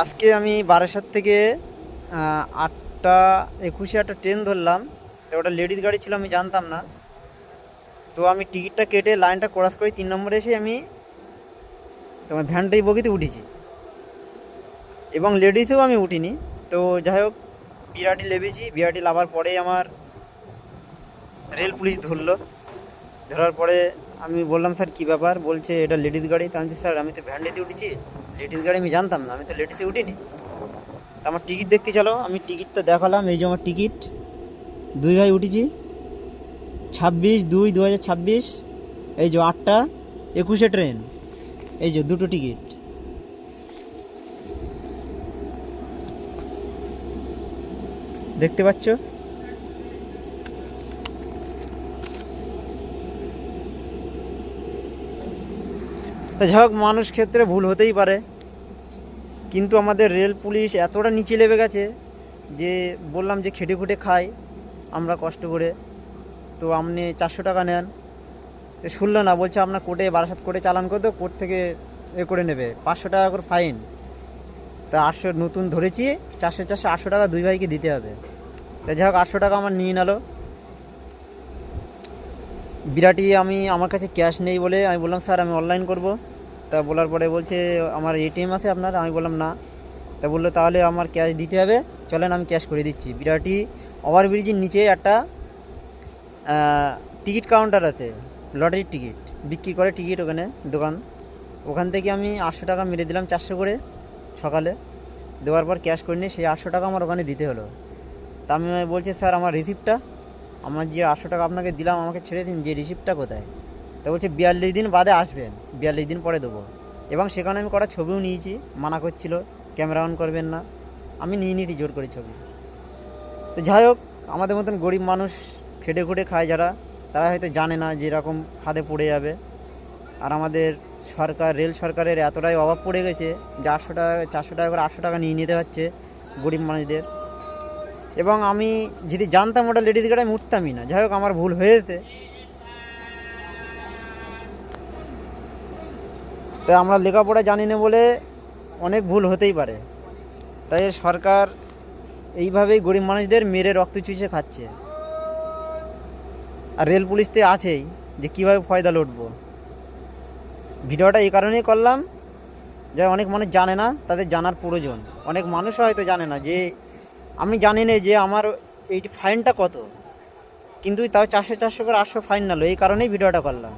আজকে আমি বারাসাত থেকে 8:21 একটা ট্রেন ধরলাম। তো ওটা লেডিস গাড়ি ছিল, আমি জানতাম না। তো আমি টিকিটটা কেটে লাইনটা ক্রস করে 3 নম্বরে এসে আমি তোমার ভ্যানটাই বগিতে উঠেছি, এবং লেডিসেও আমি উঠিনি। তো যাই হোক, বিরাটি লেবেছি। বিরাটি লাভার পরেই আমার রেল পুলিশ ধরলো। ধরার পরে আমি বললাম, স্যার কী ব্যাপার? বলছে এটা লেডিস গাড়ি। তা আমি বলছি, স্যার আমি তো ভ্যানটাতে উঠেছি, লেডিস গাড়ি আমি জানতাম না, আমি তো লেডিসে উঠিনি। আমার টিকিট দেখতে চলো। আমি টিকিটটা দেখালাম, এই যে আমার টিকিট। দুই ভাই উঠেছি, 26/2/2026। এই যে 8:21 ট্রেন, এই যে দুটো টিকিট দেখতে পাচ্ছ। তা যাই হোক, মানুষ ক্ষেত্রে ভুল হতেই পারে, কিন্তু আমাদের রেল পুলিশ এতটা নিচে নেমে গেছে যে বললাম যে খেটে খুঁটে খাই আমরা কষ্ট করে, তো আপনি 400 টাকা নেন। তো শুনলো না, বলছে আপনার কোর্টে বারাসাত কোর্টে চালান করে দেবো, কোর্ট থেকে করে নেবে 500 টাকা করে ফাইন। তা 800 নতুন ধরেছি, 400 800 টাকা দুই ভাইকে দিতে হবে। তো যাই হোক, 800 টাকা আমার নিয়ে নিল। বিরাটি আমার কাছে ক্যাশ নেই বলে আমি বললাম, স্যার আমি অনলাইন করব। তা বলার পরে বলছে আমার এটিএম আছে আপনার? আমি বললাম না। তা বললো তাহলে আমার ক্যাশ দিতে হবে, চলেন আমি ক্যাশ করে দিচ্ছি। বিরাটি ওভারব্রিজের নিচে একটা টিকিট কাউন্টার আছে, লটারির টিকিট বিক্রি করে, টিকিট ওখানে দোকান। ওখান থেকে আমি 800 টাকা মেরে দিলাম, 400 করে সকালে। দেওয়ার পর ক্যাশ করে নিয়ে সেই 800 টাকা আমার ওখানে দিতে হলো। তা আমি বলছি, স্যার আমার রিসিপ্টটা, আমার যে 800 টাকা আপনাকে দিলাম আমাকে ছেড়ে দিন, যে রিসিপ্টটা কোথায়? তা বলছে 42 দিন বাদে আসবেন, 42 দিন পরে দেবো। এবং সেখানে আমি কটা ছবিও নিয়েছি, মানা করছিল ক্যামেরা অন করবেন না, আমি নিয়ে নিয়েছি জোর করে ছবি। তো যাই হোক, আমাদের মতন গরিব মানুষ খেটে খুঁটে খায় যারা, তারা হয়তো জানে না যে এরকম ফাঁদে পড়ে যাবে। আর আমাদের সরকার, রেল সরকারের এতটাই অভাব পড়ে গেছে যে 800 টাকা 400 টাকা করে 800 টাকা নিয়ে নিতে হচ্ছে গরিব মানুষদের। এবং আমি যদি জানতাম ওটা লেডিস গাড়ি, আমি উঠতামই না। যাই হোক, আমার ভুল হয়েছে। তাই আমরা লেখাপড়া জানি না বলে অনেক ভুল হতেই পারে। তাই সরকার এইভাবেই গরিব মানুষদের মেরে রক্ত চুষে খাচ্ছে। আর রেল পুলিশ তো আছেই যে কীভাবে ফয়দা লুটবো। ভিডিওটা এই কারণেই করলাম যে অনেক মানুষ জানে না, তাদের জানার প্রয়োজন। অনেক মানুষ হয়তো জানে না যে আমি জানি না যে আমার এই ফাইনটা কত, কিন্তু তাও 400 করে 800 ফাইন নিল, এই কারণেই ভিডিওটা করলাম।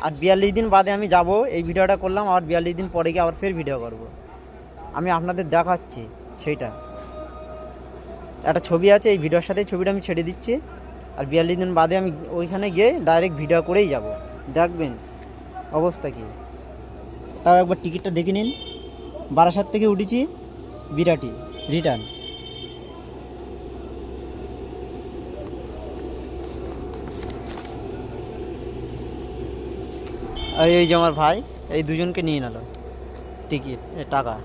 আর 42 দিন বাদে আমি যাব, এই ভিডিওটা করলাম, আর 42 দিন পরে গিয়ে আবার ফের ভিডিও করব। আমি আপনাদের দেখাচ্ছি সেইটা, একটা ছবি আছে, এই ভিডিওর সাথে ছবিটা আমি ছেড়ে দিচ্ছি। আর 42 দিন বাদে আমি ওইখানে গিয়ে ডাইরেক্ট ভিডিও করেই যাব, দেখবেন অবস্থা কী। তাও একবার টিকিটটা দেখে নিন। বারাসাত থেকে উঠেছি, বিরাটি রিটার্ন। আর এই যে আমার ভাই, এই দুজনকে নিয়ে নিল টিকিট টাকা।